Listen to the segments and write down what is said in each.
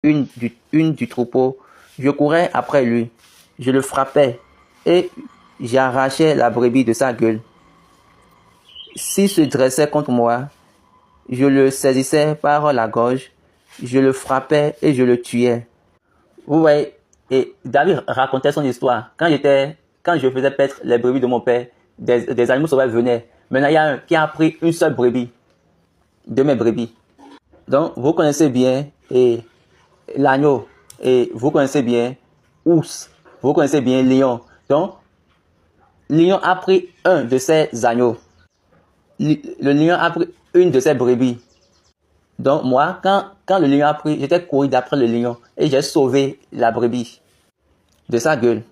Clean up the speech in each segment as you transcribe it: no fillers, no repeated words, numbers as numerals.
une du troupeau, je courais après lui, je le frappais et j'arrachais la brebis de sa gueule. S'il se dressait contre moi, je le saisissais par la gorge, je le frappais et je le tuais. Vous voyez, et David racontait son histoire. Quand je faisais paître les brebis de mon père, des animaux sauvages venaient. Maintenant, il y a un qui a pris une seule brebis de mes brebis. Donc, vous connaissez bien l'agneau, et vous connaissez bien ours, vous connaissez bien lion. Donc, lion a pris un de ces agneaux. Le lion a pris une de ses brebis. Donc, moi, quand le lion a pris, j'étais couru d'après le lion et j'ai sauvé la brebis de sa gueule.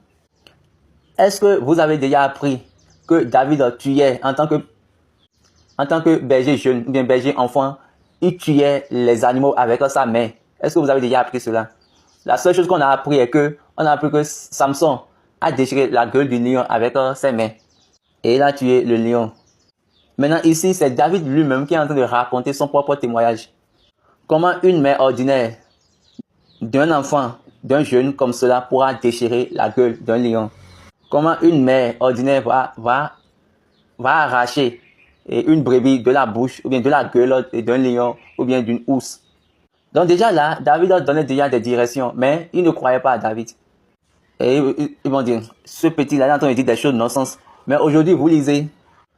Est-ce que vous avez déjà appris que David tuait en tant que berger jeune ou bien berger enfant, il tuait les animaux avec sa main? Est-ce que vous avez déjà appris cela? La seule chose qu'on a appris est que Samson a déchiré la gueule du lion avec ses mains et il a tué le lion. Maintenant ici, c'est David lui-même qui est en train de raconter son propre témoignage. Comment une mère ordinaire d'un enfant, d'un jeune comme cela pourra déchirer la gueule d'un lion? Comment une mère ordinaire va arracher une brebis de la bouche ou bien de la gueule d'un lion ou bien d'une ours? Donc déjà là, David a donné déjà des directions, mais il ne croyait pas à David. Et ils vont dire, ce petit-là est en train de dire des choses non-sens. Mais aujourd'hui, vous lisez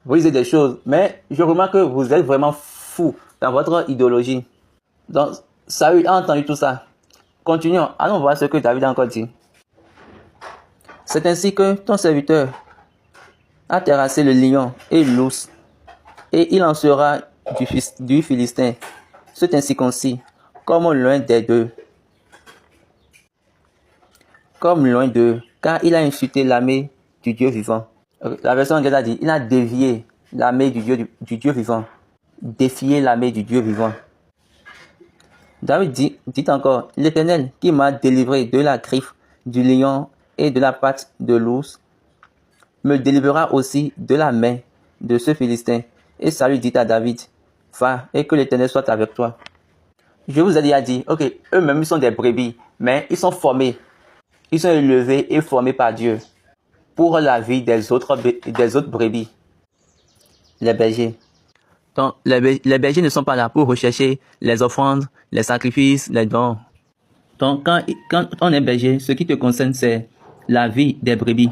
des choses, mais je remarque que vous êtes vraiment fou dans votre idéologie. Donc, Saül a entendu tout ça. Continuons, allons voir ce que David a encore dit. C'est ainsi que ton serviteur a terrassé le lion et l'ours, et il en sera du Philistin, cet incirconcis, comme l'un d'eux, car il a insulté l'armée du Dieu vivant. La version anglaise a dit, il a dévié l'armée du Dieu vivant, défié l'armée du Dieu vivant. David dit encore, l'Éternel qui m'a délivré de la griffe du lion et de la patte de l'ours, me délivrera aussi de la main de ce Philistin. Et Saül dit à David, va et que l'Éternel soit avec toi. Je vous ai déjà dit, ok, eux-mêmes ils sont des brebis, mais ils sont formés, ils sont élevés et formés par Dieu pour la vie des autres brebis, les bergers. Donc, les bergers ne sont pas là pour rechercher les offrandes, les sacrifices, les dons. Donc, quand on est berger, ce qui te concerne, c'est la vie des brebis.